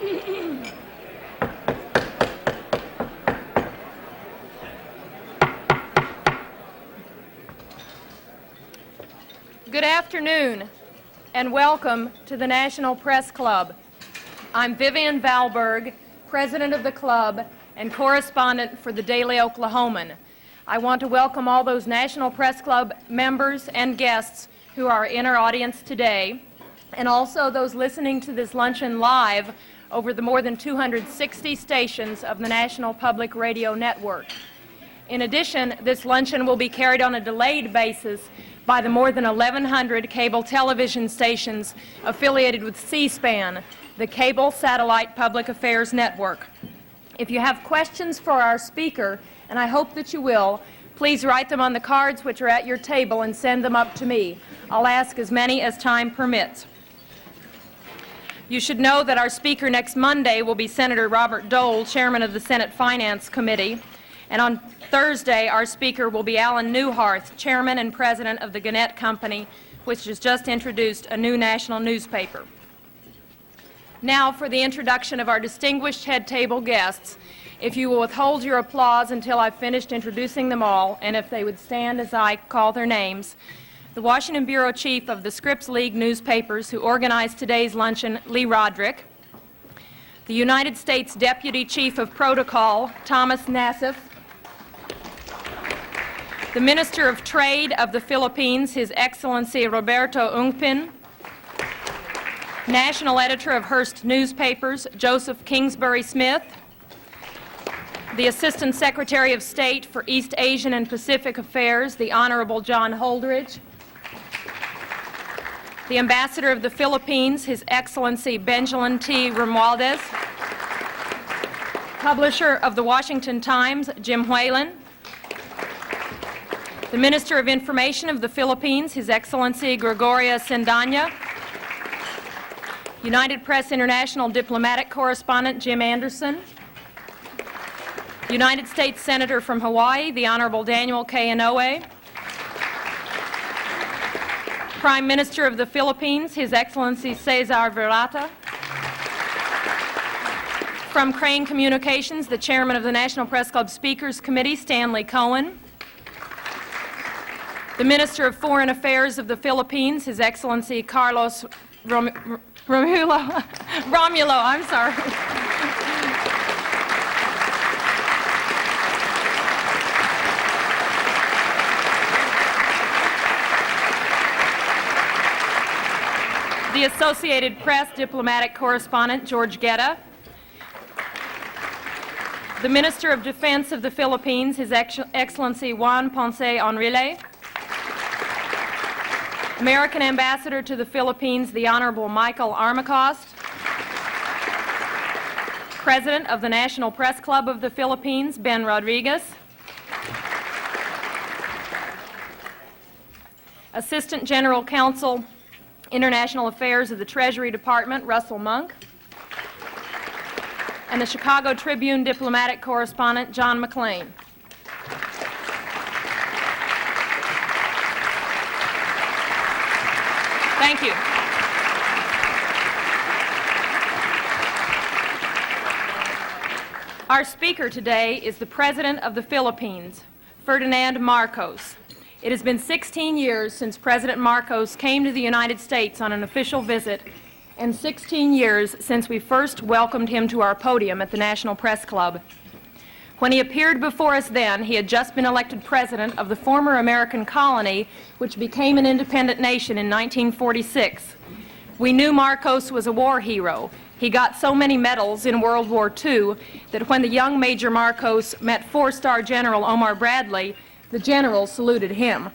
Good afternoon, and welcome to the National Press Club. I'm Vivian Valberg, president of the club and correspondent for the Daily Oklahoman. I want to welcome all those National Press Club members and guests who are in our audience today, and also those listening to this luncheon live over the more than 260 stations of the National Public Radio Network. In addition, this luncheon will be carried on a delayed basis by the more than 1,100 cable television stations affiliated with C-SPAN, the Cable Satellite Public Affairs Network. If you have questions for our speaker, and I hope that you will, please write them on the cards which are at your table and send them up to me. I'll ask as many as time permits. You should know that our speaker next Monday will be Senator Robert Dole, chairman of the Senate Finance Committee, and on Thursday, our speaker will be Alan Newharth, chairman and president of the Gannett Company, which has just introduced a new national newspaper. Now for the introduction of our distinguished head table guests. If you will withhold your applause until I've finished introducing them all, and if they would stand as I call their names. The Washington Bureau Chief of the Scripps League newspapers who organized today's luncheon, Lee Roderick. The United States Deputy Chief of Protocol, Thomas Nassif. The Minister of Trade of the Philippines, His Excellency Roberto Ungpin. National Editor of Hearst Newspapers, Joseph Kingsbury Smith. The Assistant Secretary of State for East Asian and Pacific Affairs, the Honorable John Holdridge. The Ambassador of the Philippines, His Excellency Benjamin T. Romualdez. Publisher of the Washington Times, Jim Whalen. The Minister of Information of the Philippines, His Excellency Gregoria Sendanya. United Press International Diplomatic Correspondent Jim Anderson. United States Senator from Hawaii, the Honorable Daniel K. Inouye. Prime Minister of the Philippines, His Excellency Cesar Virata. From Crane Communications, the Chairman of the National Press Club Speakers Committee, Stanley Cohen. The Minister of Foreign Affairs of the Philippines, His Excellency Carlos Romulo, I'm sorry. The Associated Press Diplomatic Correspondent, George Guetta. The Minister of Defense of the Philippines, His Excellency Juan Ponce Enrile. American Ambassador to the Philippines, the Honorable Michael Armacost. President of the National Press Club of the Philippines, Ben Rodriguez. Assistant General Counsel, International Affairs of the Treasury Department, Russell Monk. And the Chicago Tribune Diplomatic Correspondent, John McClain. Thank you. Our speaker today is the President of the Philippines, Ferdinand Marcos. It has been 16 years since President Marcos came to the United States on an official visit, and 16 years since we first welcomed him to our podium at the National Press Club. When he appeared before us then, he had just been elected president of the former American colony, which became an independent nation in 1946. We knew Marcos was a war hero. He got so many medals in World War II that when the young Major Marcos met four-star General Omar Bradley, the general saluted him.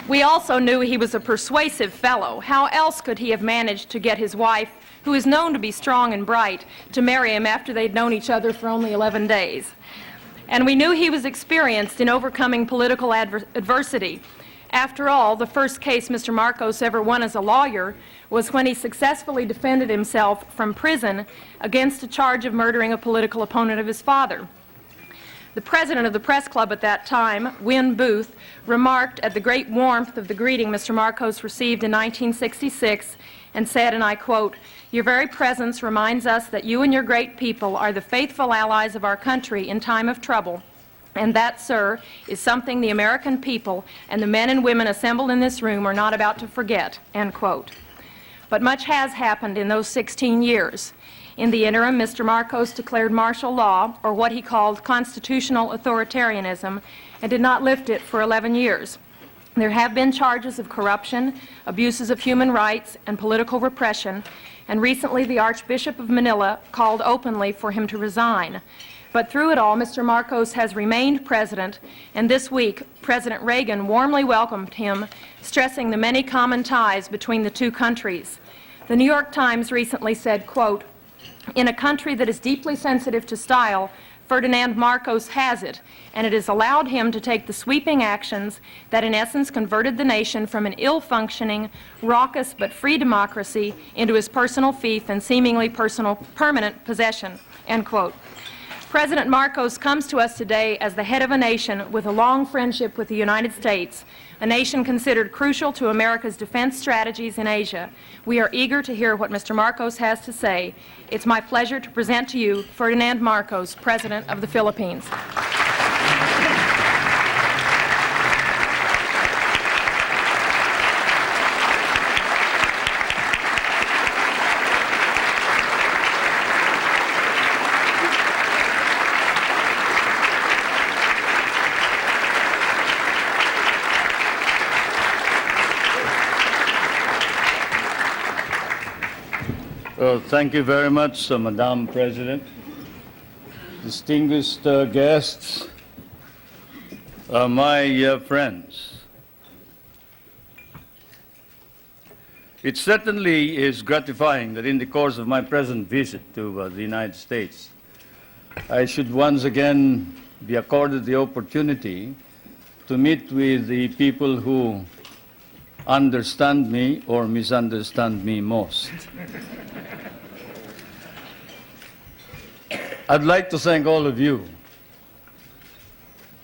We also knew he was a persuasive fellow. How else could he have managed to get his wife, who is known to be strong and bright, to marry him after they'd known each other for only 11 days? And we knew he was experienced in overcoming political adversity. After all, the first case Mr. Marcos ever won as a lawyer was when he successfully defended himself from prison against a charge of murdering a political opponent of his father. The president of the press club at that time, Win Booth, remarked at the great warmth of the greeting Mr. Marcos received in 1966 and said, and I quote, "Your very presence reminds us that you and your great people are the faithful allies of our country in time of trouble. And that, sir, is something the American people and the men and women assembled in this room are not about to forget," end quote. But much has happened in those 16 years. In the interim, Mr. Marcos declared martial law, or what he called constitutional authoritarianism, and did not lift it for 11 years. There have been charges of corruption, abuses of human rights, and political repression, and recently the Archbishop of Manila called openly for him to resign. But through it all, Mr. Marcos has remained president, and this week, President Reagan warmly welcomed him, stressing the many common ties between the two countries. The New York Times recently said, quote, "In a country that is deeply sensitive to style, Ferdinand Marcos has it, and it has allowed him to take the sweeping actions that in essence converted the nation from an ill-functioning, raucous but free democracy into his personal fief and seemingly permanent possession," end quote. President Marcos comes to us today as the head of a nation with a long friendship with the United States, a nation considered crucial to America's defense strategies in Asia. We are eager to hear what Mr. Marcos has to say. It's my pleasure to present to you Ferdinand Marcos, President of the Philippines. Thank you very much, Madam President. Distinguished guests, my friends. It certainly is gratifying that in the course of my present visit to the United States, I should once again be accorded the opportunity to meet with the people who understand me or misunderstand me most. I'd like to thank all of you.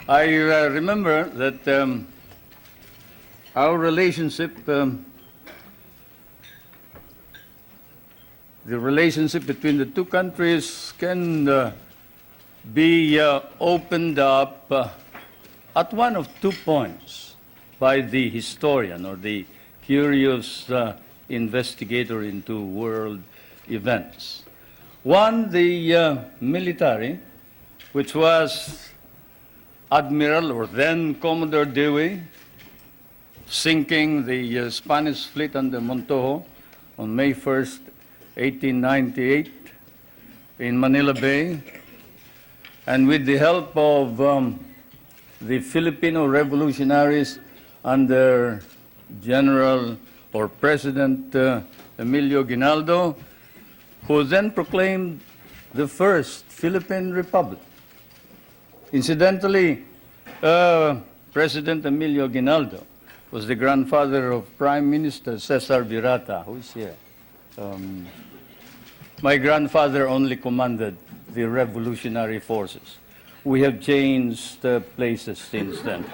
I remember that our relationship, the relationship between the two countries can be opened up at one of 2 points by the historian or the curious investigator into world events. One, the military, which was Admiral or then Commodore Dewey, sinking the Spanish fleet under Montojo on May 1st, 1898 in Manila Bay, and with the help of the Filipino revolutionaries under General or President Emilio Aguinaldo, who then proclaimed the first Philippine Republic. Incidentally, President Emilio Aguinaldo was the grandfather of Prime Minister Cesar Virata, who is here. My grandfather only commanded the revolutionary forces. We have changed places since then.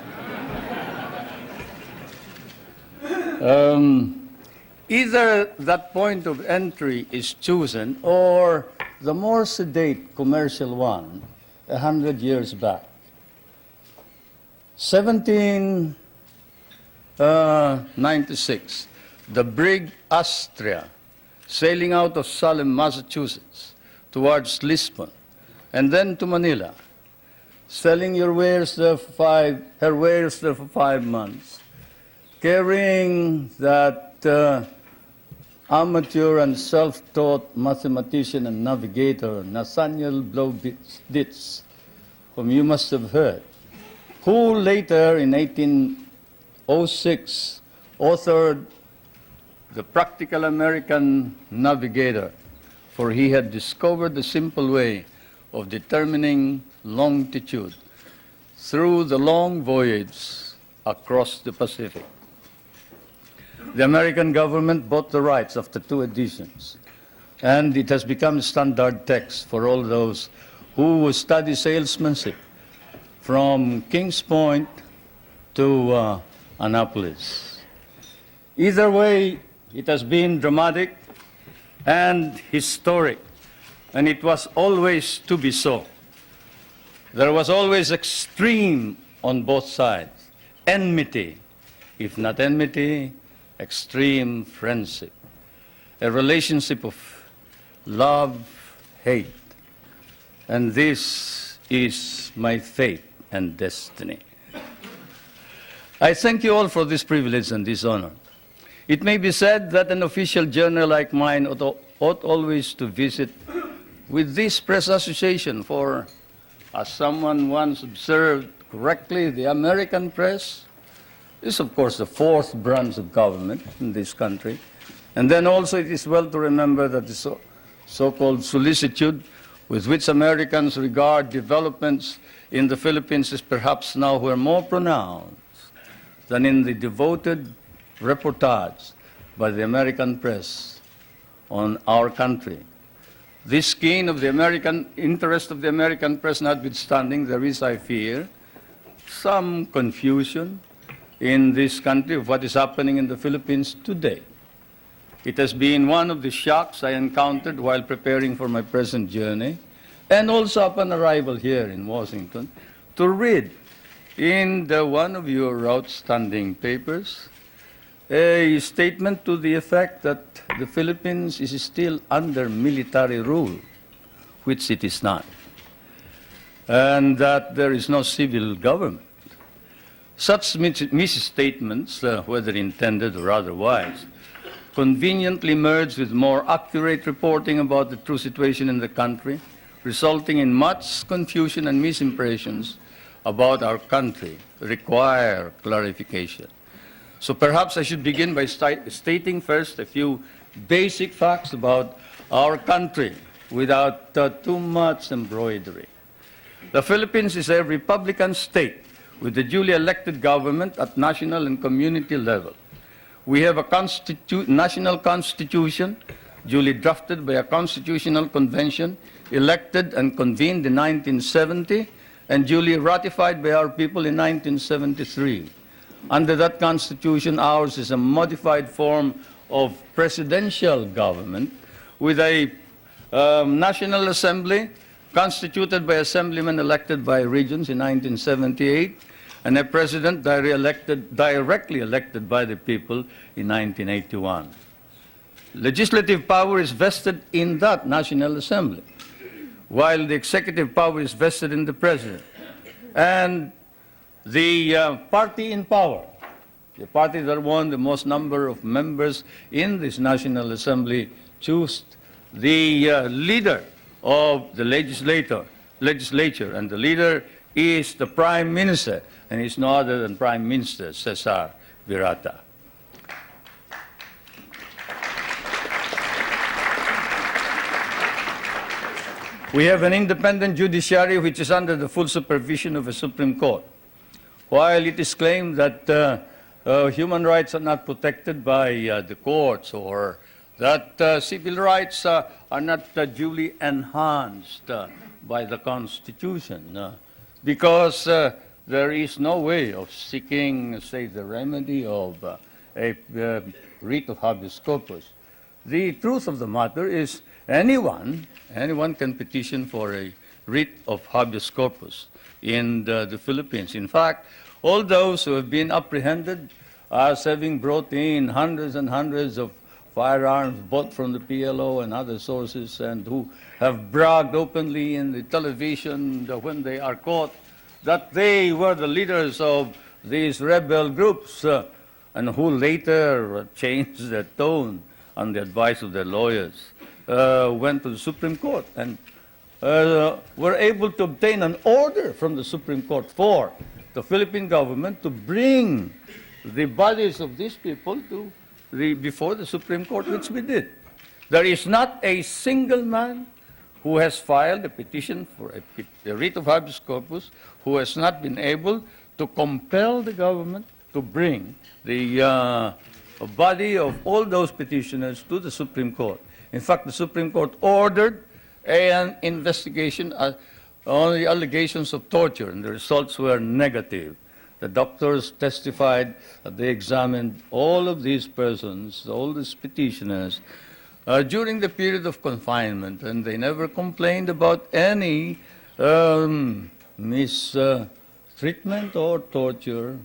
Either that point of entry is chosen or the more sedate commercial one 100 years back. 1796, the brig Astrea, sailing out of Salem, Massachusetts, towards Lisbon, and then to Manila, selling her wares there for 5 months, carrying that amateur and self-taught mathematician and navigator, Nathaniel Blow-Ditz, whom you must have heard, who later, in 1806, authored The Practical American Navigator, for he had discovered the simple way of determining longitude through the long voyage across the Pacific. The American government bought the rights after 2 editions, and it has become standard text for all those who study salesmanship from Kings Point to Annapolis. Either way, it has been dramatic and historic, and it was always to be so. There was always extreme on both sides, enmity, if not enmity, extreme friendship, a relationship of love, hate, and this is my fate and destiny. I thank you all for this privilege and this honor. It may be said that an official journal like mine ought always to visit with this press association, for, as someone once observed correctly, the American press is, of course, the fourth branch of government in this country. And then also it is well to remember that the so-called solicitude with which Americans regard developments in the Philippines is perhaps now more pronounced than in the devoted reportage by the American press on our country. This keen of the American interest of the American press notwithstanding, there is, I fear, some confusion in this country of what is happening in the Philippines today. It has been one of the shocks I encountered while preparing for my present journey, and also upon arrival here in Washington, to read in one of your outstanding papers a statement to the effect that the Philippines is still under military rule, which it is not, and that there is no civil government. Such misstatements, whether intended or otherwise, conveniently merge with more accurate reporting about the true situation in the country, resulting in much confusion and misimpressions about our country, require clarification. So perhaps I should begin by stating first a few basic facts about our country without too much embroidery. The Philippines is a republican state with a duly elected government at national and community level. We have a national constitution duly drafted by a constitutional convention elected and convened in 1970 and duly ratified by our people in 1973. Under that constitution, ours is a modified form of presidential government with a National Assembly constituted by assemblymen elected by regions in 1978 and a president directly elected by the people in 1981. Legislative power is vested in that National Assembly, while the executive power is vested in the president. And the party in power, the party that won the most number of members in this National Assembly, choose the leader of the legislature, and the leader is the Prime Minister, and he's no other than Prime Minister Cesar Virata. We have an independent judiciary which is under the full supervision of a Supreme Court. While it is claimed that human rights are not protected by the courts, or that civil rights are not duly enhanced by the Constitution, because there is no way of seeking, say, the remedy of a writ of habeas corpus. The truth of the matter is anyone can petition for a writ of habeas corpus in the Philippines. In fact, all those who have been apprehended as having brought in hundreds and hundreds of firearms bought from the PLO and other sources, and who have bragged openly in the television when they are caught that they were the leaders of these rebel groups, and who later changed their tone on the advice of their lawyers, went to the Supreme Court and were able to obtain an order from the Supreme Court for the Philippine government to bring the bodies of these people to before the Supreme Court, which we did. There is not a single man who has filed a petition for a writ of habeas corpus who has not been able to compel the government to bring the body of all those petitioners to the Supreme Court. In fact, the Supreme Court ordered an investigation on the allegations of torture, and the results were negative. The doctors testified that they examined all of these persons, all these petitioners, during the period of confinement, and they never complained about any mistreatment or torture.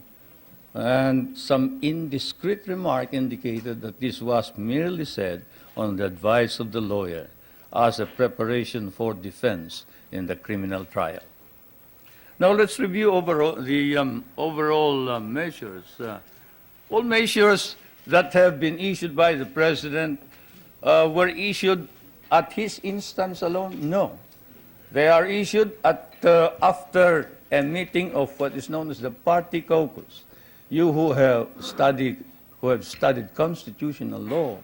And some indiscreet remark indicated that this was merely said on the advice of the lawyer as a preparation for defense in the criminal trial. Now let's review the overall measures. All measures that have been issued by the President were issued at his instance alone? No. They are issued after a meeting of what is known as the party caucus. You who have studied constitutional law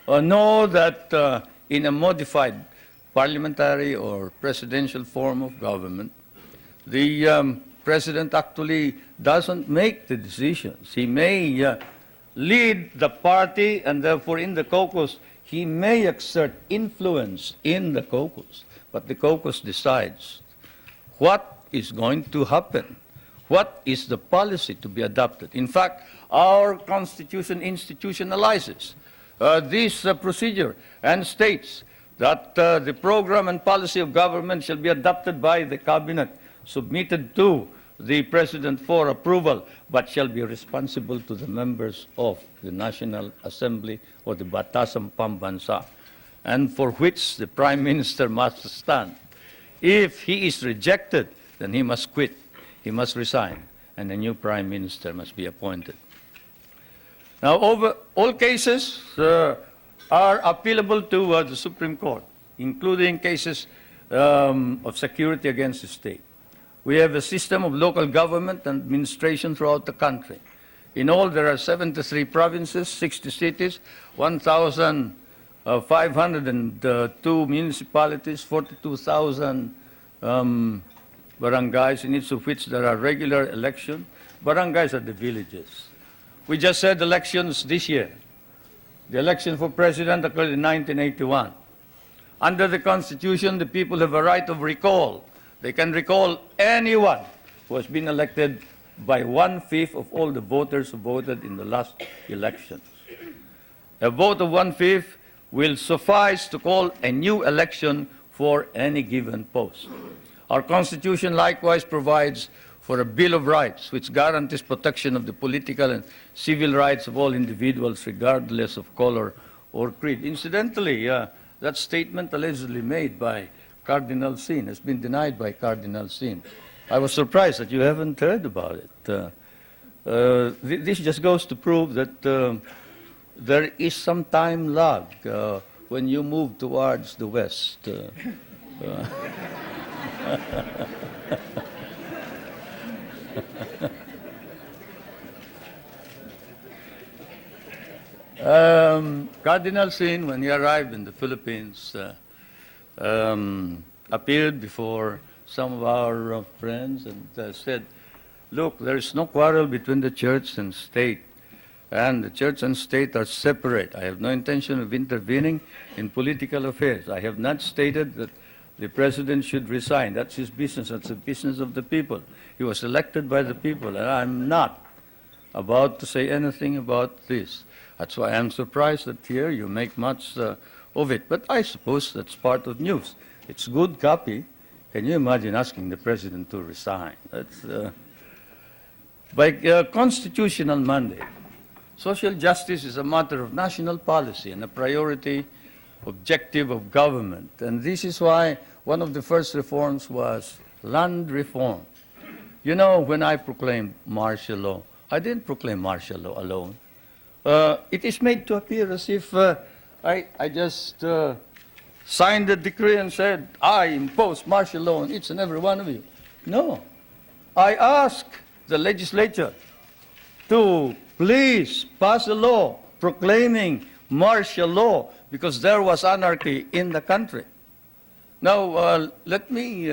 know that in a modified parliamentary or presidential form of government, the President actually doesn't make the decisions. He may lead the party, and therefore in the caucus, he may exert influence in the caucus, but the caucus decides what is going to happen. What is the policy to be adopted? In fact, our Constitution institutionalizes this procedure and states that the program and policy of government shall be adopted by the cabinet, submitted to the President for approval, but shall be responsible to the members of the National Assembly or the Batasang Pambansa, and for which the Prime Minister must stand. If he is rejected, then he must quit. He must resign, and a new Prime Minister must be appointed. Now, all cases are appealable to the Supreme Court, including cases of security against the state. We have a system of local government and administration throughout the country. In all, there are 73 provinces, 60 cities, 1,502 municipalities, 42,000 barangays, in each of which there are regular elections. Barangays are the villages. We just had elections this year. The election for president occurred in 1981. Under the Constitution, the people have a right of recall. They can recall anyone who has been elected by 1/5 of all the voters who voted in the last elections. A vote of 1/5 will suffice to call a new election for any given post. Our Constitution likewise provides for a Bill of Rights, which guarantees protection of the political and civil rights of all individuals, regardless of color or creed. Incidentally, that statement allegedly made by Cardinal Sin has been denied by Cardinal Sin. I was surprised that you haven't heard about it. This just goes to prove that there is some time lag when you move towards the West. Cardinal Sin, when he arrived in the Philippines, appeared before some of our friends and said, look, there is no quarrel between the church and state, and the church and state are separate. I have no intention of intervening in political affairs. I have not stated that the president should resign. That's his business. That's the business of the people. He was elected by the people, and I'm not about to say anything about this. That's why I'm surprised that here you make much of it. But I suppose that's part of news. It's good copy. Can you imagine asking the president to resign? That's by constitutional mandate. Social justice is a matter of national policy and a priority objective of government. And this is why one of the first reforms was land reform. You know, when I proclaimed martial law, I didn't proclaim martial law alone. It is made to appear as if I just signed the decree and said, I impose martial law on each and every one of you. No. I asked the legislature to please pass a law proclaiming martial law because there was anarchy in the country. Now, let me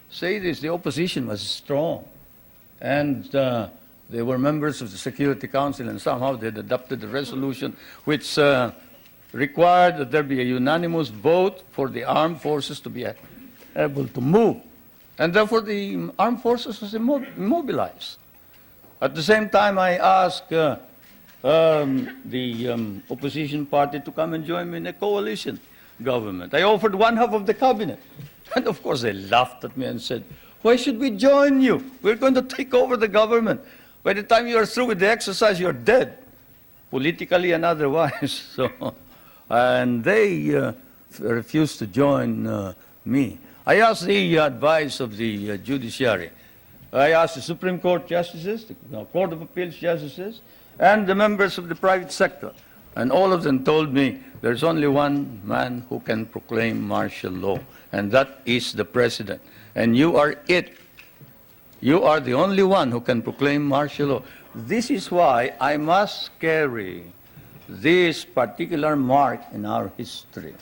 say this. The opposition was strong. And they were members of the Security Council, and somehow they had adopted a resolution which required that there be a unanimous vote for the armed forces to be able to move And therefore, the armed forces was immobilized. At the same time, I asked the opposition party to come and join me in a coalition government. I offered one half of the cabinet. And of course, they laughed at me and said, why should we join you? We're going to take over the government. By the time you are through with the exercise, you're dead, politically and otherwise. So, and they refused to join me. I asked the advice of the judiciary. I asked the Supreme Court justices, the Court of Appeals justices, and the members of the private sector. And all of them told me there's only one man who can proclaim martial law, and that is the President. And you are it. You are the only one who can proclaim martial law. This is why I must carry this particular mark in our history.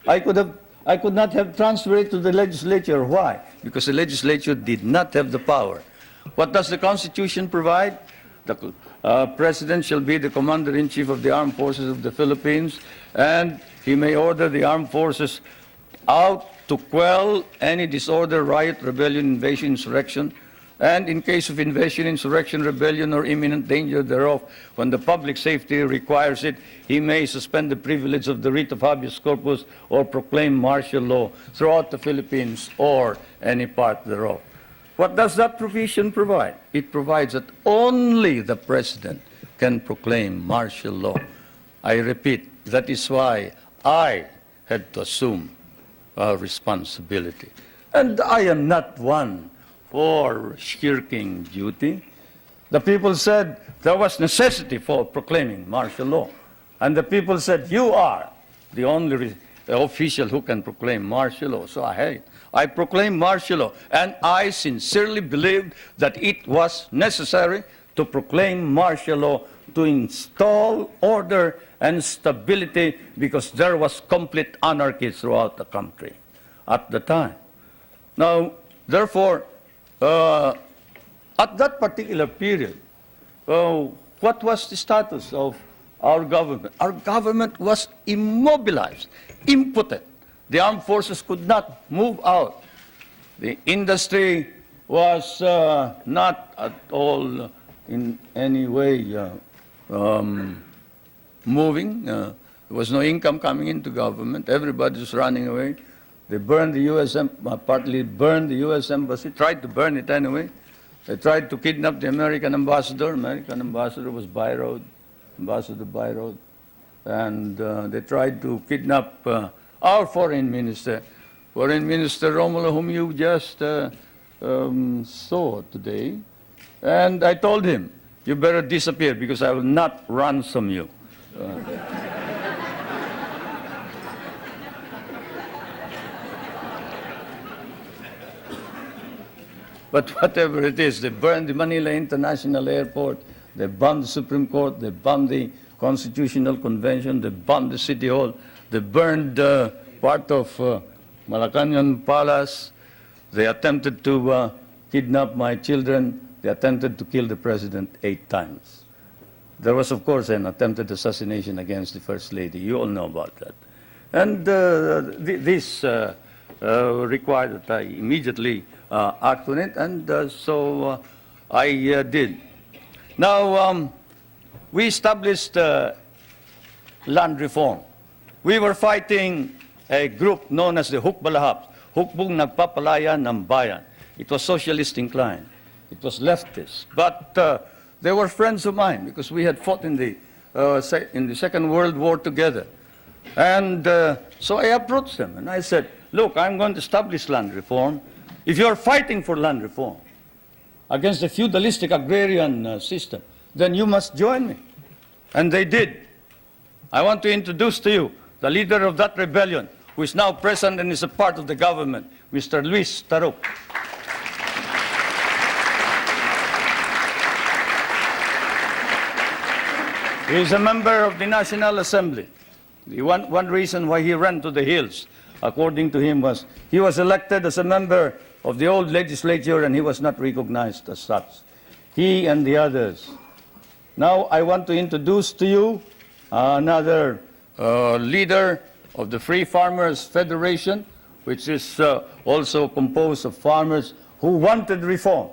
I could not have transferred it to the legislature. Why? Because the legislature did not have the power. What does the Constitution provide? The President shall be the Commander-in-Chief of the Armed Forces of the Philippines, and he may order the armed forces out to quell any disorder, riot, rebellion, invasion, insurrection, and in case of invasion, insurrection, rebellion, or imminent danger thereof, when the public safety requires it, he may suspend the privilege of the writ of habeas corpus or proclaim martial law throughout the Philippines or any part thereof. What does that provision provide? It provides that only the President can proclaim martial law. I repeat, that is why I had to assume responsibility. And I am not one for shirking duty. The people said there was necessity for proclaiming martial law. And the people said, you are the only official who can proclaim martial law. So I proclaimed martial law. And I sincerely believed that it was necessary to proclaim martial law to install order and stability, because there was complete anarchy throughout the country at the time. Now, therefore, at that particular period, what was the status of our government? Our government was immobilized, impotent. The armed forces could not move out. The industry was not at all in any way moving. There was no income coming into government. Everybody was running away. They burned the U.S. Partly burned the U.S. embassy, tried to burn it anyway. They tried to kidnap the American ambassador. American ambassador was Byroad, Ambassador Byroad. And they tried to kidnap our foreign minister, Romulo, whom you just saw today. And I told him, you better disappear because I will not ransom you. But whatever it is, they burned the Manila International Airport, they bombed the Supreme Court, they bombed the Constitutional Convention, they bombed the City Hall, they burned part of Malacanang Palace, they attempted to kidnap my children, they attempted to kill the President 8 times. There was, of course, an attempted assassination against the First Lady. You all know about that. And this required that I immediately act on it, and so I did. Now, we established land reform. We were fighting a group known as the Hukbalahaps, Hukbong Nagpapalaya ng Bayan. It was socialist inclined. It was leftist. But they were friends of mine because we had fought in the Second World War together. And so I approached them and I said, look, I'm going to establish land reform. If you're fighting for land reform against the feudalistic agrarian system, then you must join me. And they did. I want to introduce to you the leader of that rebellion, who is now present and is a part of the government, Mr. Luis Taruk. He is a member of the National Assembly. The one reason why he ran to the hills, according to him, was he was elected as a member of the old legislature and he was not recognized as such. He and the others. Now I want to introduce to you another leader of the Free Farmers Federation, which is also composed of farmers who wanted reform,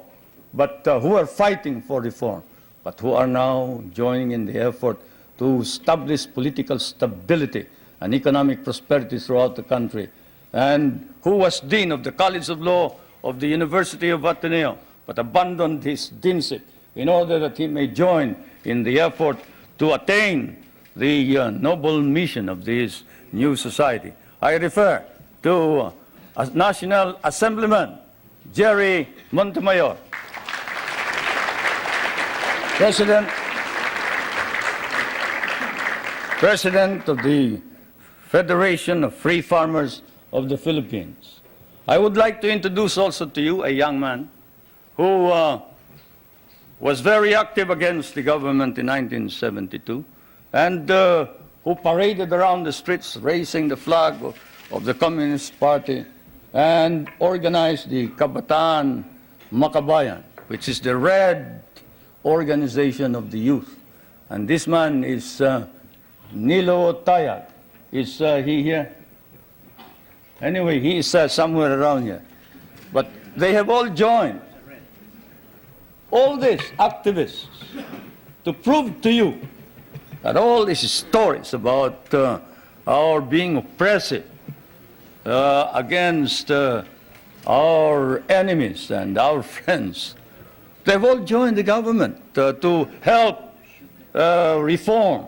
but who are fighting for reform, but who are now joining in the effort to establish political stability and economic prosperity throughout the country, and who was Dean of the College of Law of the University of Ateneo, but abandoned his deanship in order that he may join in the effort to attain the noble mission of this new society. I refer to National Assemblyman Jerry Montemayor, President of the Federation of Free Farmers of the Philippines. I would like to introduce also to you a young man who was very active against the government in 1972 and who paraded around the streets raising the flag of the Communist Party and organized the Kabataan Makabayan, which is the red organization of the youth. And this man is Nilo Tayag. Is he here? Anyway, he is somewhere around here. But they have all joined, all these activists, to prove to you that all these stories about our being oppressive against our enemies and our friends, they've all joined the government to help reform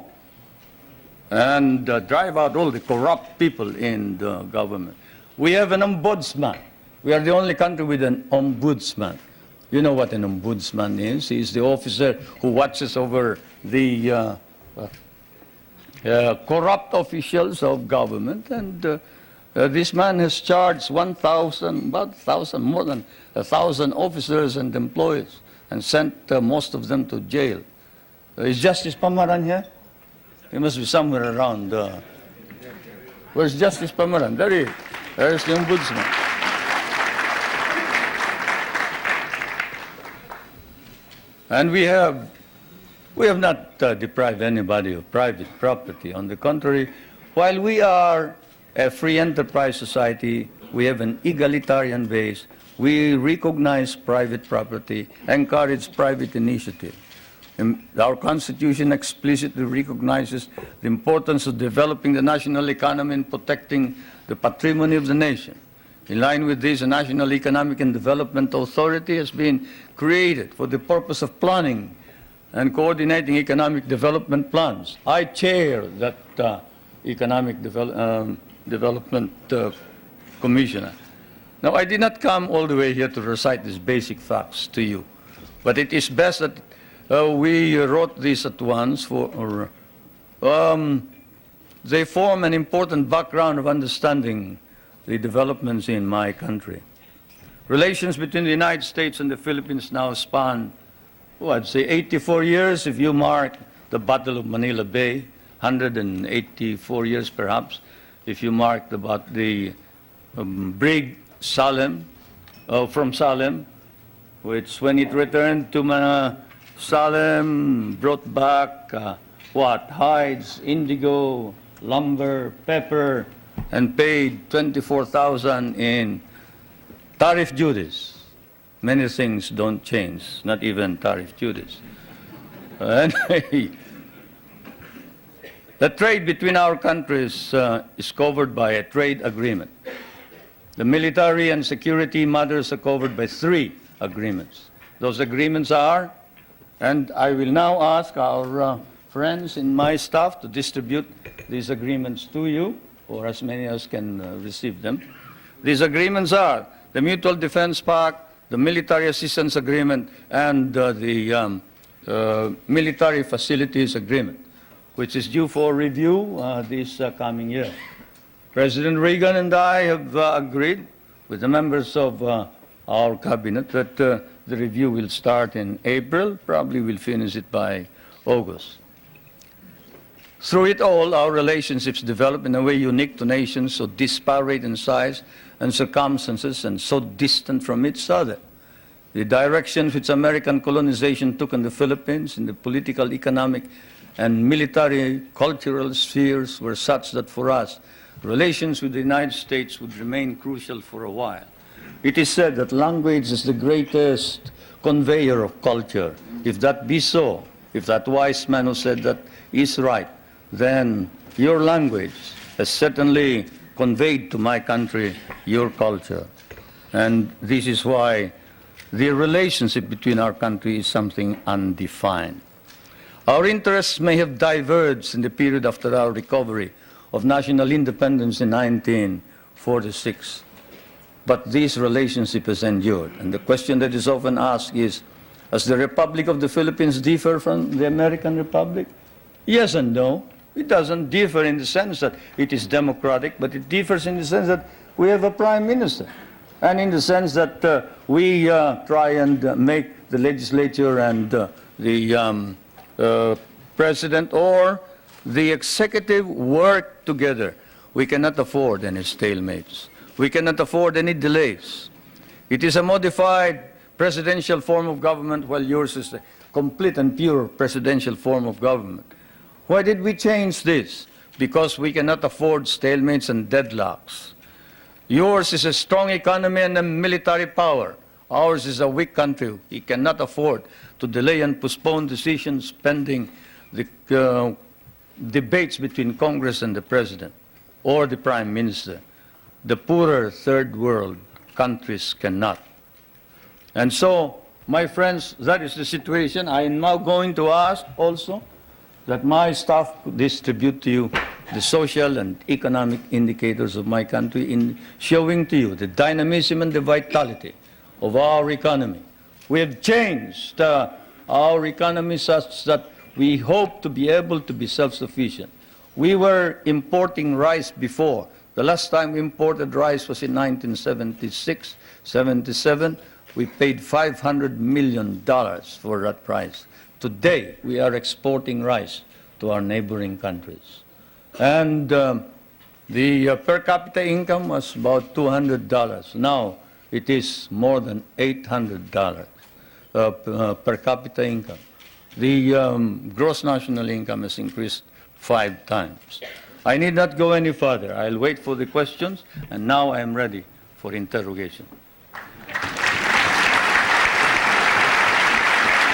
and drive out all the corrupt people in the government. We have an ombudsman. We are the only country with an ombudsman. You know what an ombudsman is. He is the officer who watches over the corrupt officials of government. And this man has charged more than 1,000 officers and employees and sent most of them to jail. Is Justice Pamaran here? He must be somewhere around. Where's Justice Pamaran? There he is. There's the ombudsman. And we have not deprived anybody of private property. On the contrary, while we are a free enterprise society, we have an egalitarian base. We recognize private property, encourage private initiative. Our Constitution explicitly recognizes the importance of developing the national economy and protecting the patrimony of the nation. In line with this, a National Economic and Development Authority has been created for the purpose of planning and coordinating economic development plans. I chair that Economic Development Commissioner. Now, I did not come all the way here to recite these basic facts to you, but it is best that we wrote this at once they form an important background of understanding the developments in my country. Relations between the United States and the Philippines now span, I'd say 84 years if you mark the Battle of Manila Bay, 184 years perhaps if you mark the brig Salem, from Salem, which when it returned to Salem brought back hides, indigo, lumber, pepper, and paid 24,000 in tariff duties. Many things don't change, not even tariff duties. Anyway, the trade between our countries is covered by a trade agreement. The military and security matters are covered by 3 agreements. Those agreements are, and I will now ask our friends in my staff to distribute these agreements to you, or as many as can receive them. These agreements are the Mutual Defense Pact, the Military Assistance Agreement, and the Military Facilities Agreement, which is due for review this coming year. President Reagan and I have agreed with the members of our cabinet that the review will start in April, probably we'll finish it by August. Through it all, our relationships develop in a way unique to nations so disparate in size and circumstances and so distant from each other. The directions which American colonization took in the Philippines in the political, economic, and military cultural spheres were such that for us, relations with the United States would remain crucial for a while. It is said that language is the greatest conveyor of culture. If that be so, if that wise man who said that is right, then your language has certainly conveyed to my country your culture. And this is why the relationship between our countries is something undefined. Our interests may have diverged in the period after our recovery of national independence in 1946, but this relationship has endured. And the question that is often asked is, does the Republic of the Philippines differ from the American Republic? Yes and no. It doesn't differ in the sense that it is democratic, but it differs in the sense that we have a prime minister, and in the sense that we try and make the legislature and the president or the executive work together. We cannot afford any stalemates. We cannot afford any delays. It is a modified presidential form of government, while yours is a complete and pure presidential form of government. Why did we change this? Because we cannot afford stalemates and deadlocks. Yours is a strong economy and a military power. Ours is a weak country. We cannot afford to delay and postpone decisions pending the debates between Congress and the President or the Prime Minister. The poorer third world countries cannot. And so, my friends, that is the situation. I am now going to ask also that my staff distribute to you the social and economic indicators of my country in showing to you the dynamism and the vitality of our economy. We have changed our economy such that we hope to be able to be self-sufficient. We were importing rice before. The last time we imported rice was in 1976, 77. We paid $500 million for that price. Today, we are exporting rice to our neighboring countries. And the per capita income was about $200. Now, it is more than $800 per capita income. The gross national income has increased 5 times. I need not go any further. I'll wait for the questions, and now I am ready for interrogation.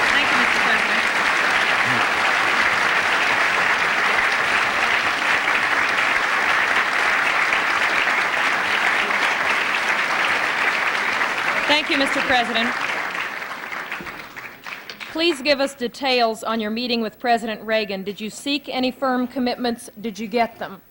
Thank you, Mr. President. Thank you, Mr. President. Please give us details on your meeting with President Reagan. Did you seek any firm commitments? Did you get them?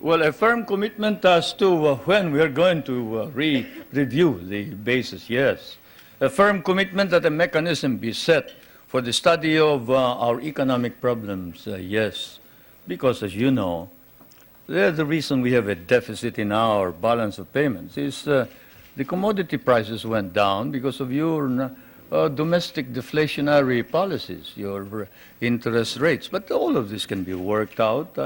Well, a firm commitment as to when we are going to review the basis, yes. A firm commitment that a mechanism be set for the study of our economic problems, yes. Because, as you know, the reason we have a deficit in our balance of payments is the commodity prices went down because of your domestic deflationary policies, your interest rates. But all of this can be worked out,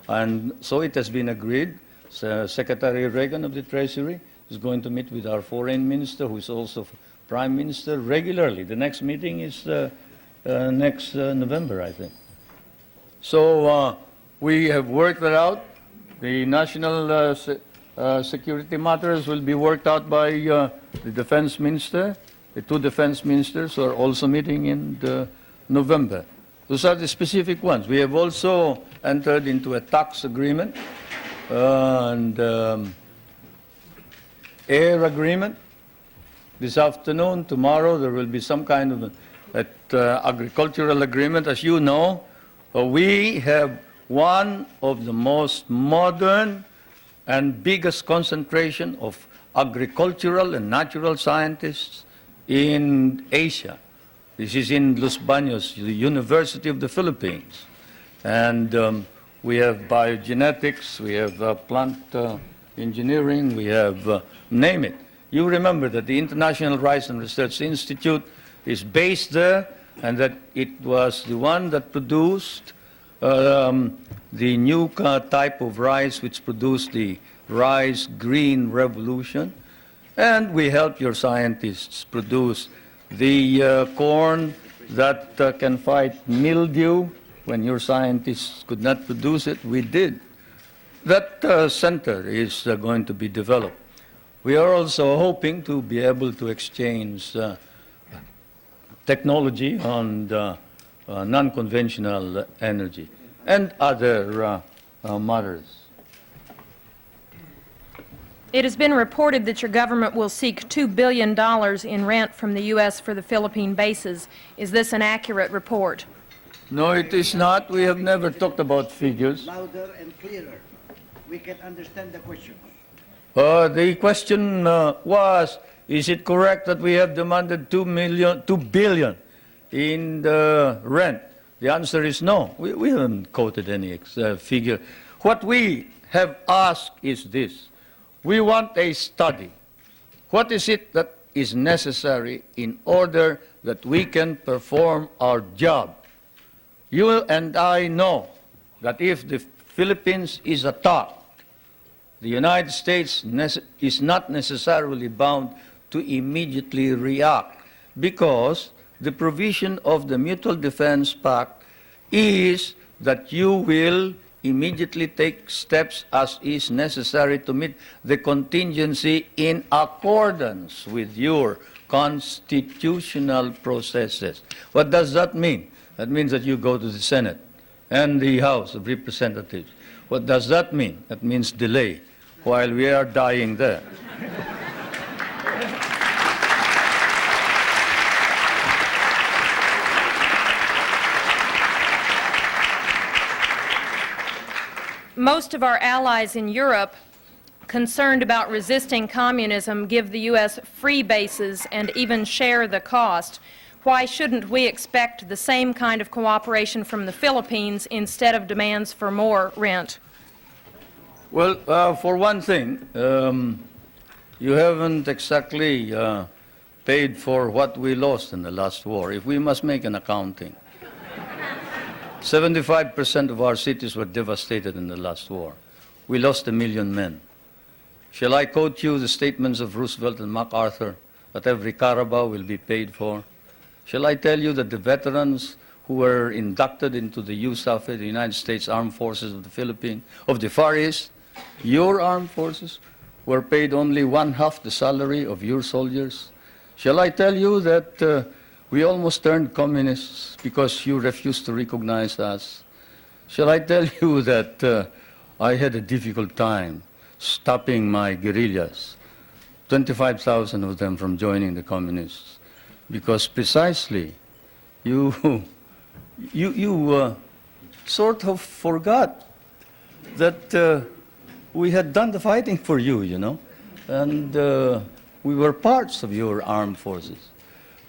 and so it has been agreed. Secretary Reagan of the Treasury is going to meet with our foreign minister, who is also prime minister, regularly. The next meeting is next November, I think. So we have worked that out. The national security matters will be worked out by the defense minister. The 2 defense ministers are also meeting in November. Those are the specific ones. We have also entered into a tax agreement and air agreement. This afternoon, tomorrow, there will be some kind of agricultural agreement. As you know, we have one of the most modern and biggest concentration of agricultural and natural scientists in Asia. This is in Los Baños, the University of the Philippines. And we have biogenetics, we have plant engineering, we have, name it. You remember that the International Rice and Research Institute is based there, and that it was the one that produced the new type of rice which produced the rice green revolution. And we help your scientists produce the corn that can fight mildew. When your scientists could not produce it, we did. that center is going to be developed. We are also hoping to be able to exchange technology on non-conventional energy and other matters. It has been reported that your government will seek $2 billion in rent from the U.S. for the Philippine bases. Is this an accurate report? No, it is not. We have never talked about figures. Louder and clearer. We can understand the question. The question was, is it correct that we have demanded $2 billion in the rent? The answer is no. We haven't quoted any figure. What we have asked is this. We want a study. What is it that is necessary in order that we can perform our job? You and I know that if the Philippines is attacked, the United States is not necessarily bound to immediately react because the provision of the Mutual Defense Pact is that you will immediately take steps as is necessary to meet the contingency in accordance with your constitutional processes. What does that mean? That means that you go to the Senate and the House of Representatives. What does that mean? That means delay while we are dying there. Most of our allies in Europe, concerned about resisting communism, give the U.S. free bases and even share the cost. Why shouldn't we expect the same kind of cooperation from the Philippines instead of demands for more rent? Well, for one thing, you haven't exactly paid for what we lost in the last war. If we must make an accounting, 75% of our cities were devastated in the last war. We lost 1 million men. Shall I quote you the statements of Roosevelt and MacArthur that every Carabao will be paid for? Shall I tell you that the veterans who were inducted into the USAF, the United States Armed Forces of the Philippines, of the Far East, your armed forces, were paid only 1/2 the salary of your soldiers? Shall I tell you that we almost turned communists because you refused to recognize us? Shall I tell you that I had a difficult time stopping my guerrillas, 25,000 of them from joining the communists, because precisely you sort of forgot that we had done the fighting for you, you know, and we were parts of your armed forces.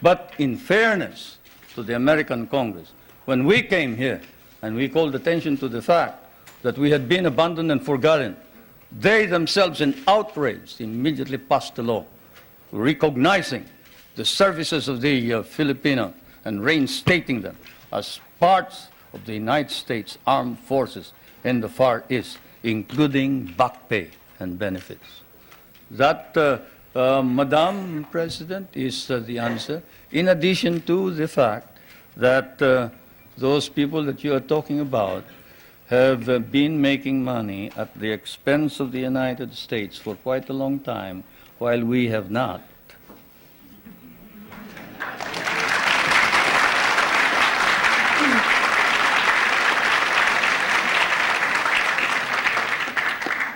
But in fairness to the American Congress, when we came here and we called attention to the fact that we had been abandoned and forgotten, they themselves, in outrage, immediately passed a law recognizing the services of the Filipino and reinstating them as parts of the United States Armed Forces in the Far East, including back pay and benefits. That, Madam President, is the answer, in addition to the fact that those people that you are talking about have been making money at the expense of the United States for quite a long time, while we have not.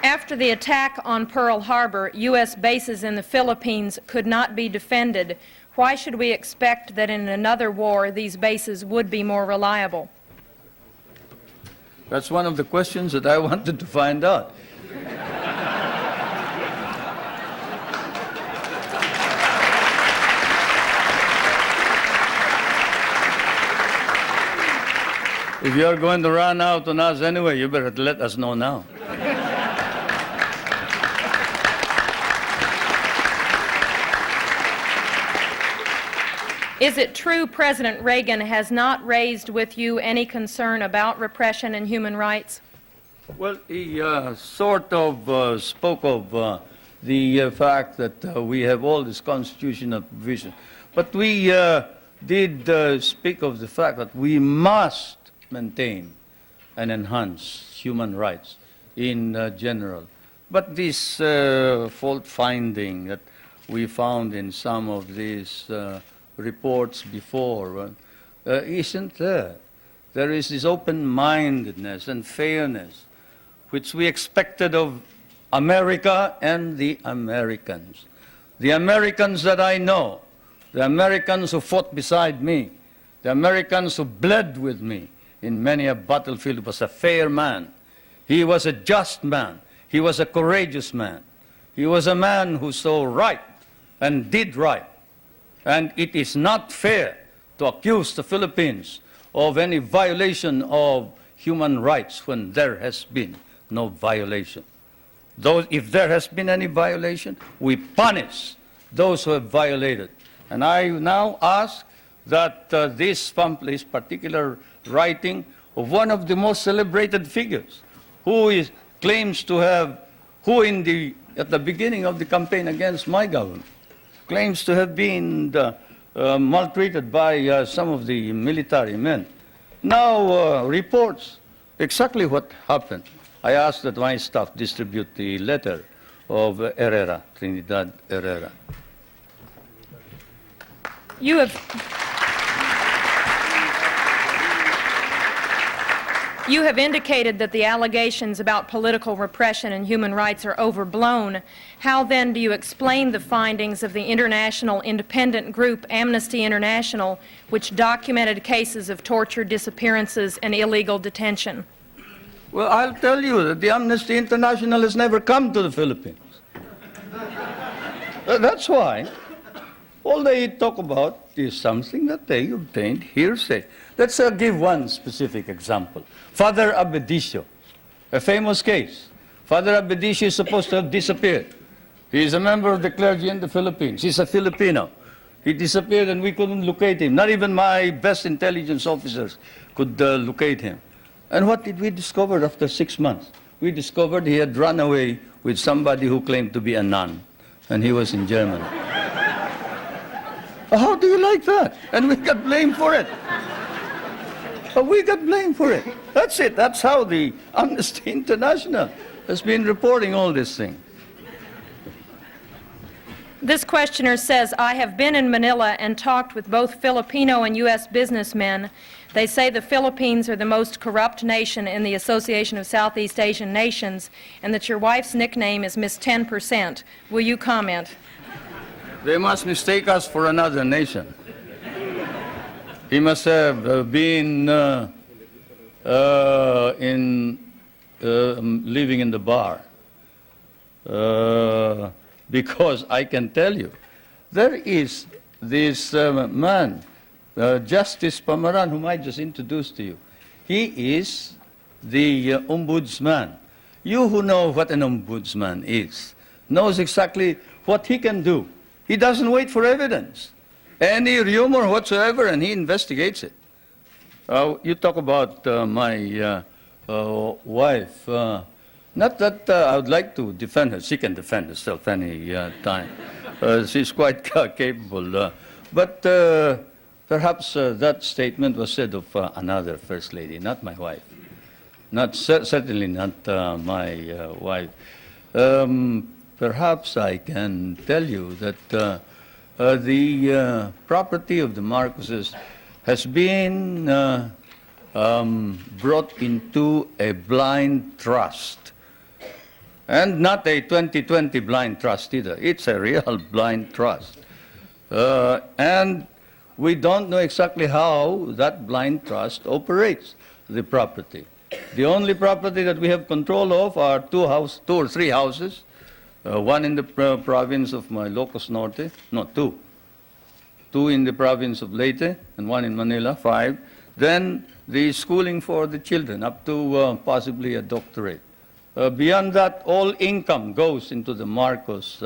After the attack on Pearl Harbor, U.S. bases in the Philippines could not be defended. Why should we expect that in another war these bases would be more reliable? That's one of the questions that I wanted to find out. If you're going to run out on us anyway, you better let us know now. Is it true President Reagan has not raised with you any concern about repression and human rights? Well, he sort of spoke of the fact that we have all this constitutional provision. But we did speak of the fact that we must maintain and enhance human rights in general. But this fault finding that we found in some of these reports before isn't there. There is this open-mindedness and fairness which we expected of America and the Americans. The Americans that I know, the Americans who fought beside me, the Americans who bled with me in many a battlefield, was a fair man. He was a just man. He was a courageous man. He was a man who saw right and did right. And it is not fair to accuse the Philippines of any violation of human rights when there has been no violation. If there has been any violation, we punish those who have violated. And I now ask that this particular writing of one of the most celebrated figures, who claims to have, at the beginning of the campaign against my government, claims to have been maltreated by some of the military men, now reports exactly what happened. I ask that my staff distribute the letter of Herrera, Trinidad Herrera. You have indicated that the allegations about political repression and human rights are overblown. How then do you explain the findings of the international independent group Amnesty International, which documented cases of torture, disappearances, and illegal detention? Well, I'll tell you that the Amnesty International has never come to the Philippines. That's why all they talk about is something that they obtained hearsay. Let's give one specific example. Father Abedicio, a famous case. Father Abedicio is supposed to have disappeared. He is a member of the clergy in the Philippines. He's a Filipino. He disappeared and we couldn't locate him. Not even my best intelligence officers could locate him. And what did we discover after 6 months? We discovered he had run away with somebody who claimed to be a nun, and he was in Germany. How do you like that? And we got blamed for it. We got blamed for it. That's it. That's how the Amnesty International has been reporting all this thing. This questioner says, I have been in Manila and talked with both Filipino and U.S. businessmen. They say the Philippines are the most corrupt nation in the Association of Southeast Asian Nations, and that your wife's nickname is Miss 10%. Will you comment? They must mistake us for another nation. He must have been living in the bar. Because I can tell you, there is this man, Justice Pamaran, whom I just introduced to you. He is the ombudsman. You who know what an ombudsman is, knows exactly what he can do. He doesn't wait for evidence, any rumor whatsoever, and he investigates it. You talk about my wife. Not that I would like to defend her. She can defend herself any time. She's quite capable. But perhaps that statement was said of another First Lady, not my wife. Certainly not my wife. Perhaps I can tell you that the property of the Marcoses has been brought into a blind trust. And not a 2020 blind trust either. It's a real blind trust. And we don't know exactly how that blind trust operates the property. The only property that we have control of are two or three houses, one in the province of my Ilocos Norte, no, two. Two in the province of Leyte and one in Manila, 5. Then the schooling for the children up to possibly a doctorate. Beyond that, all income goes into the Marcos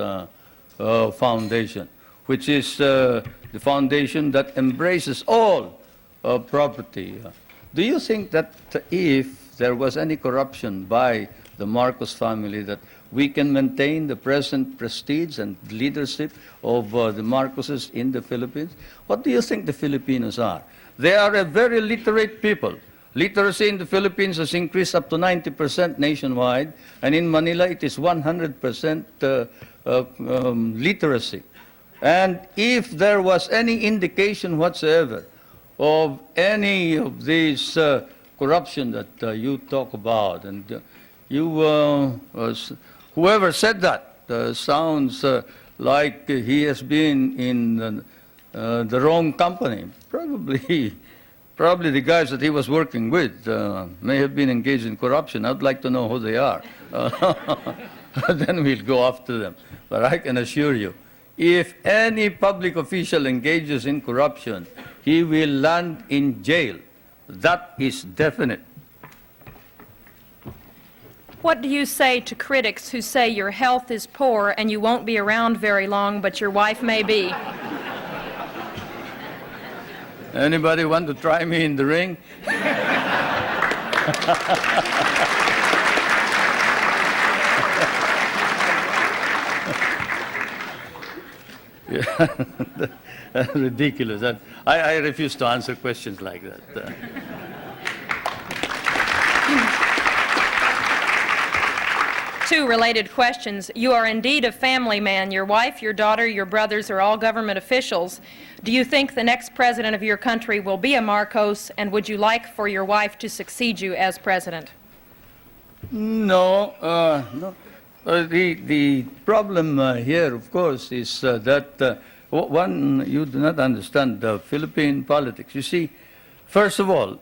Foundation, which is the foundation that embraces all property. Do you think that if there was any corruption by the Marcos family, that we can maintain the present prestige and leadership of the Marcoses in the Philippines? What do you think the Filipinos are? They are a very literate people. Literacy in the Philippines has increased up to 90% nationwide, and in Manila it is 100% literacy. And if there was any indication whatsoever of any of these corruption that you talk about, and whoever said that sounds like he has been in the wrong company. Probably the guys that he was working with may have been engaged in corruption. I'd like to know who they are. Then we'll go after them. But I can assure you, if any public official engages in corruption, he will land in jail. That is definite. What do you say to critics who say your health is poor and you won't be around very long, but your wife may be? Anybody want to try me in the ring? Yeah. Ridiculous. I refuse to answer questions like that. Two related questions. You are indeed a family man. Your wife, your daughter, your brothers are all government officials. Do you think the next president of your country will be a Marcos, and would you like for your wife to succeed you as president? No, no. The problem here, of course, is that one, you do not understand Philippine politics. You see, first of all,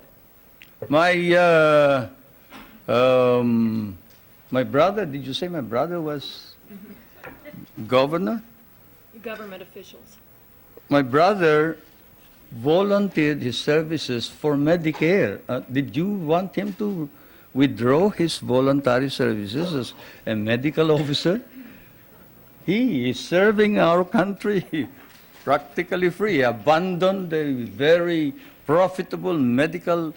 my brother, did you say my brother was governor? Government officials. My brother volunteered his services for Medicare. Did you want him to withdraw his voluntary services as a medical officer? He is serving our country practically free. He abandoned a very profitable medical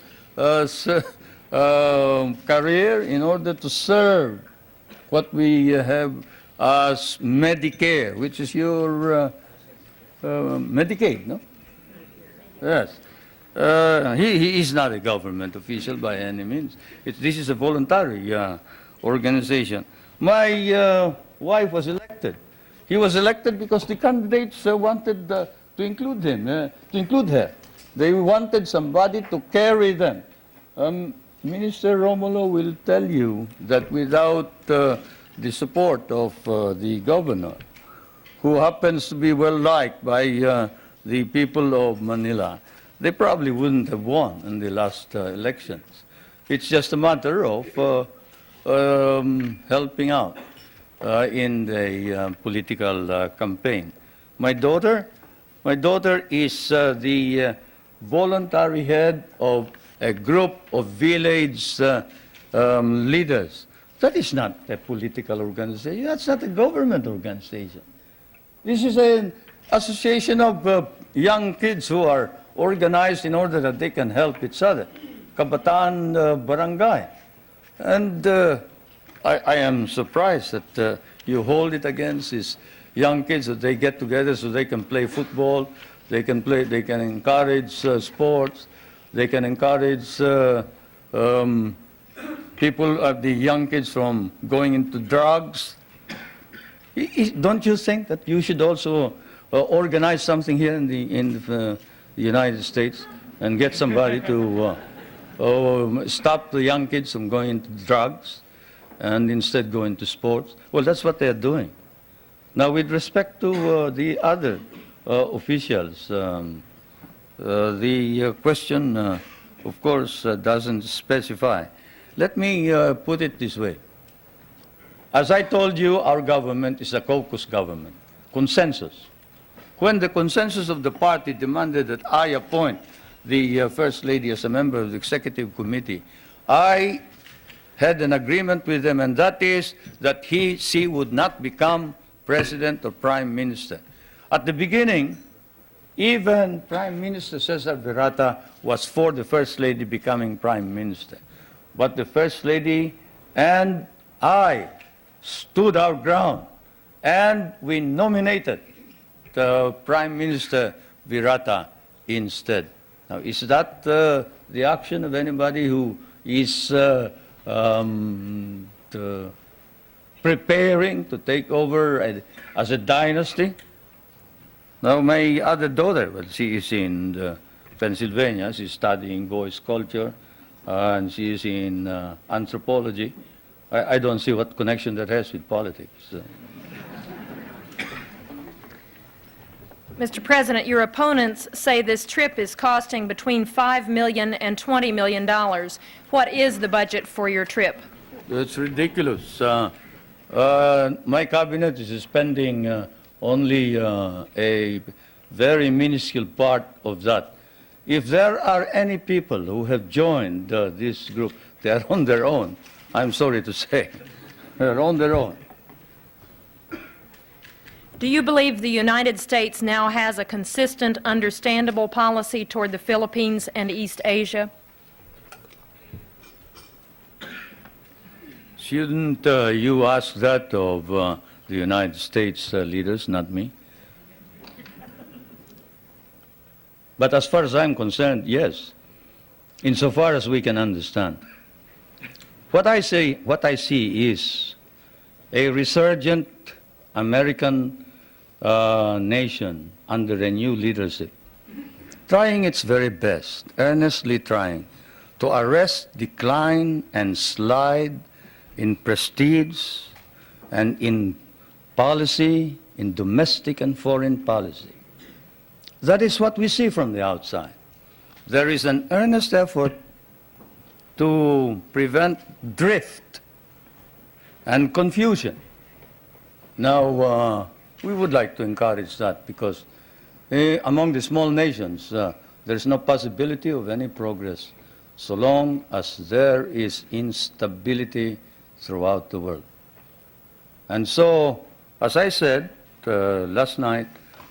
career in order to serve what we have as Medicare, which is your Medicaid, no? Yes. He is not a government official by any means. This is a voluntary organization. My wife was elected. He was elected because the candidates wanted to include him, to include her. They wanted somebody to carry them. Minister Romulo will tell you that without the support of the governor, who happens to be well liked by the people of Manila, they probably wouldn't have won in the last elections. It's just a matter of helping out in the political campaign. My daughter is the voluntary head of a group of village leaders. That is not a political organization. That's not a government organization. This is an association of young kids who are organized in order that they can help each other. Kabataan Barangay. And I am surprised that you hold it against these young kids, that they get together so they can play football, they can encourage sports, they can encourage people, the young kids from going into drugs. Don't you think that you should also organize something here in the United States and get somebody to stop the young kids from going into drugs and instead go into sports? Well, that's what they're doing. Now, with respect to the other officials, the question, of course, doesn't specify. Let me put it this way. As I told you, our government is a caucus government, consensus. When the consensus of the party demanded that I appoint the First Lady as a member of the Executive Committee, I had an agreement with them, and that is that she would not become President or Prime Minister. At the beginning, even Prime Minister Cesar Virata was for the First Lady becoming Prime Minister. But the First Lady and I stood our ground, and we nominated the Prime Minister Virata instead. Now, is that the the action of anybody who is preparing to take over as a dynasty. Now, my other daughter, well, she is in Pennsylvania. She's studying voice culture, and she is in anthropology. I don't see what connection that has with politics. Mr. President, your opponents say this trip is costing between $5 million and $20 million. What is the budget for your trip? It's ridiculous. My cabinet is spending only a very minuscule part of that. If there are any people who have joined this group, they are on their own. I'm sorry to say. They're on their own. Do you believe the United States now has a consistent, understandable policy toward the Philippines and East Asia? Shouldn't you ask that of the United States leaders, not me? But as far as I'm concerned, yes, insofar as we can understand. What I see is a resurgent American nation under a new leadership, trying its very best, earnestly trying to arrest decline and slide in prestige and in policy, in domestic and foreign policy. That is what we see from the outside. There is an earnest effort to prevent drift and confusion. Now, we would like to encourage that because among the small nations, there's no possibility of any progress so long as there is instability throughout the world. And so, as I said last night,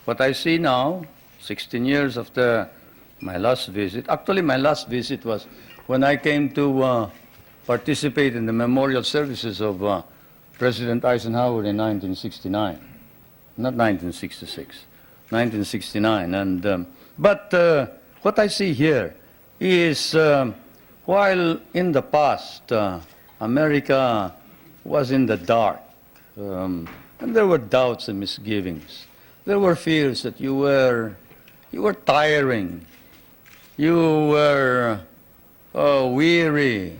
what I see now, 16 years after my last visit, actually my last visit was when I came to participate in the memorial services of President Eisenhower in 1969. Not 1966, 1969. And, but what I see here is while in the past America was in the dark, and there were doubts and misgivings. There were fears that you were tiring, you were weary,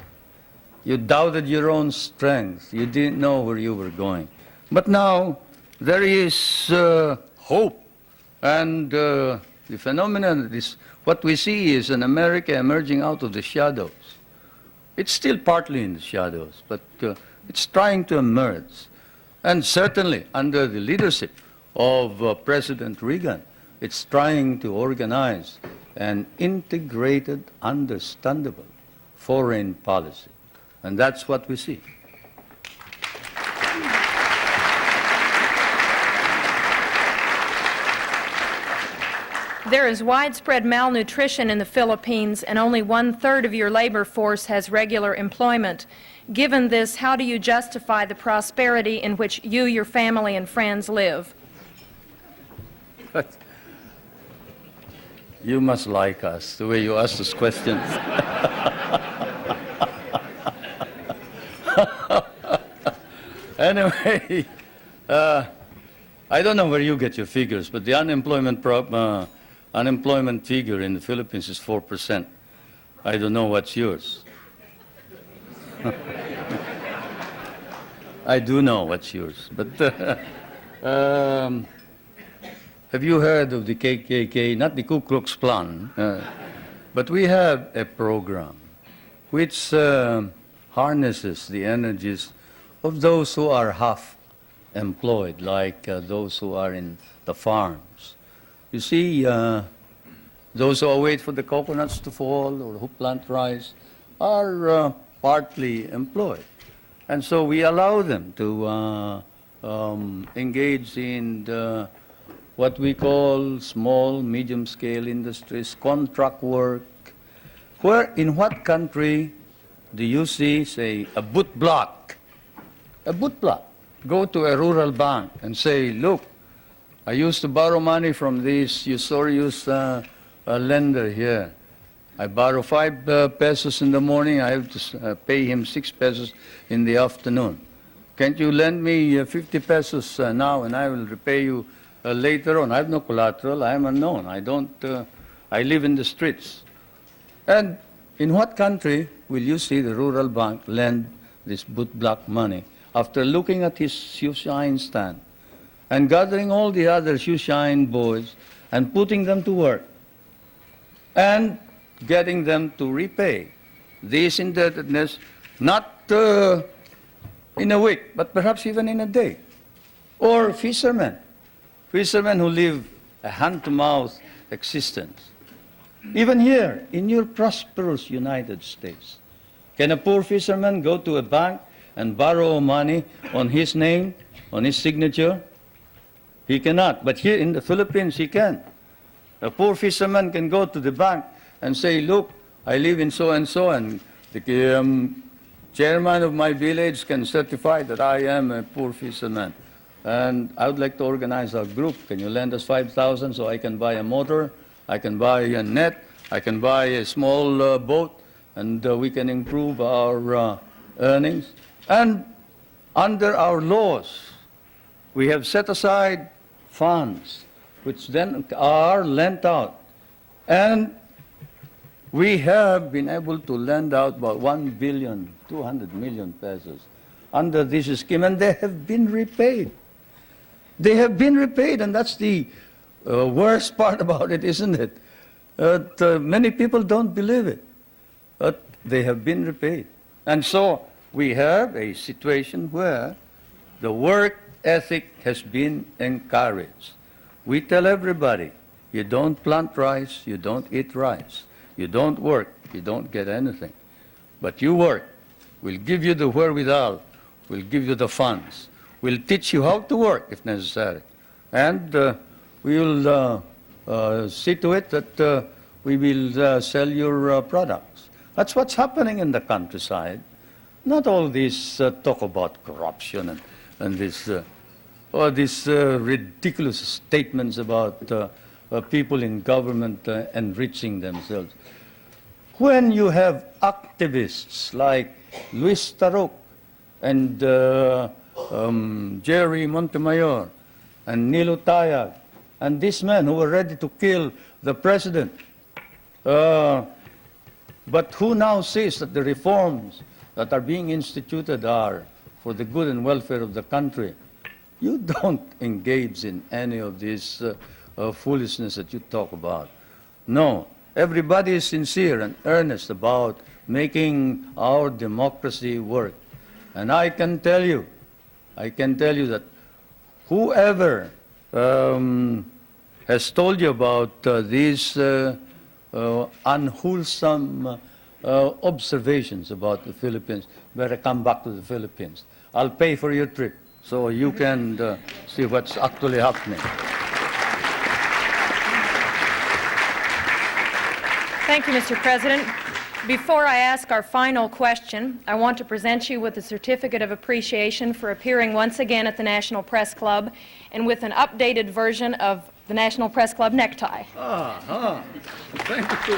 you doubted your own strength, you didn't know where you were going. But now there is hope, and the phenomenon is what we see is an America emerging out of the shadows. It's still partly in the shadows, but it's trying to emerge. And certainly under the leadership of President Reagan, it's trying to organize an integrated, understandable foreign policy. And that's what we see. There is widespread malnutrition in the Philippines, and only 1/3 of your labor force has regular employment. Given this, how do you justify the prosperity in which you, your family, and friends live? But you must like us, the way you ask those questions. Anyway, I don't know where you get your figures, but the unemployment figure in the Philippines is 4%. I don't know what's yours. I do know what's yours, but have you heard of the KKK, not the Ku Klux Klan, but we have a program which harnesses the energies of those who are half employed, like those who are in the farms. You see, those who wait for the coconuts to fall or who plant rice are partly employed. And so we allow them to engage in what we call small, medium-scale industries, contract work. Where, in what country do you see, say, a boot block? A boot block. Go to a rural bank and say, look, I used to borrow money from this usurious lender here. I borrow 5 pesos in the morning, I have to pay him 6 pesos in the afternoon. Can't you lend me 50 pesos now and I will repay you later on? I have no collateral, I am unknown. I live in the streets. And in what country will you see the rural bank lend this bootblack money after looking at his shoeshine stand and gathering all the other shoeshine boys and putting them to work and getting them to repay this indebtedness, not in a week, but perhaps even in a day? Or fishermen who live a hand-to-mouth existence. Even here, in your prosperous United States, can a poor fisherman go to a bank and borrow money on his name, on his signature? He cannot. But here in the Philippines, he can. A poor fisherman can go to the bank and say, look, I live in so-and-so, and the chairman of my village can certify that I am a poor fisherman. And I would like to organize a group. Can you lend us 5,000 so I can buy a motor? I can buy a net, I can buy a small boat, and we can improve our earnings. And under our laws, we have set aside funds which then are lent out. And we have been able to lend out about 1,200,000,000 pesos under this scheme, and they have been repaid. They have been repaid, and that's the worst part about it, isn't it? Many people don't believe it, but they have been repaid. And so we have a situation where the work ethic has been encouraged. We tell everybody, you don't plant rice, you don't eat rice. You don't work, you don't get anything. But you work. We'll give you the wherewithal. We'll give you the funds. We'll teach you how to work if necessary. And we will see to it that we will sell your products. That's what's happening in the countryside. Not all this talk about corruption and this ridiculous statements about people in government enriching themselves. When you have activists like Luis Tarok and Jerry Montemayor and Nilo Tayag, and these men who were ready to kill the president, but who now says that the reforms that are being instituted are for the good and welfare of the country, you don't engage in any of this foolishness that you talk about. No, everybody is sincere and earnest about making our democracy work. And I can tell you that whoever has told you about these unwholesome observations about the Philippines, better come back to the Philippines. I'll pay for your trip so you can see what's actually happening. Thank you, Mr. President. Before I ask our final question, I want to present you with a certificate of appreciation for appearing once again at the National Press Club and with an updated version of the National Press Club necktie. Thank you.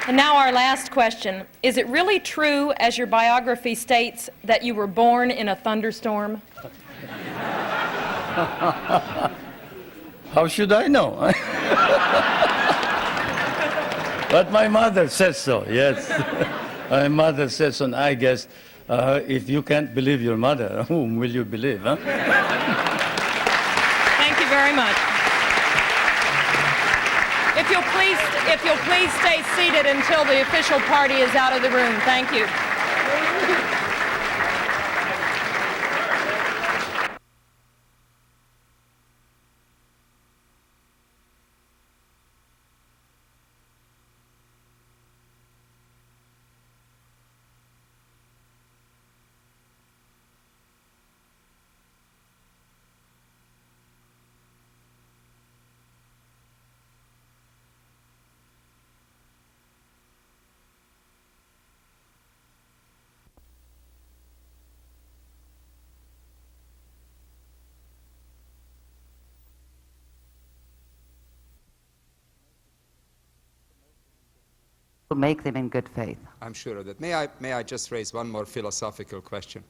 And now our last question. Is it really true, as your biography states, that you were born in a thunderstorm? How should I know? But my mother says so, yes. My mother says so, and I guess if you can't believe your mother, whom will you believe, huh? Thank you very much. If you'll please stay seated until the official party is out of the room. Thank you. make them in good faith. I'm sure of that. May I just raise one more philosophical question?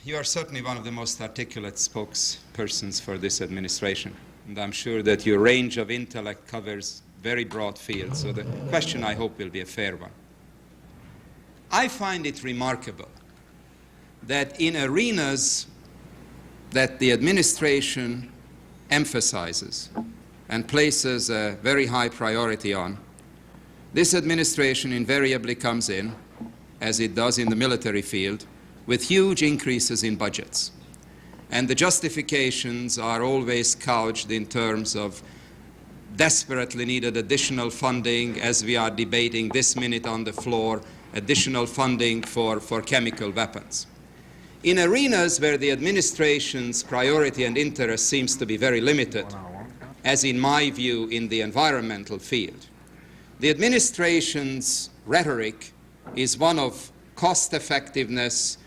You are certainly one of the most articulate spokespersons for this administration, and I'm sure that your range of intellect covers very broad fields, so the question, I hope, will be a fair one. I find it remarkable that in arenas that the administration emphasizes and places a very high priority on, this administration invariably comes in, as it does in the military field, with huge increases in budgets. And the justifications are always couched in terms of desperately needed additional funding, as we are debating this minute on the floor, additional funding for chemical weapons. In arenas where the administration's priority and interest seems to be very limited, as in my view in the environmental field, the administration's rhetoric is one of cost effectiveness,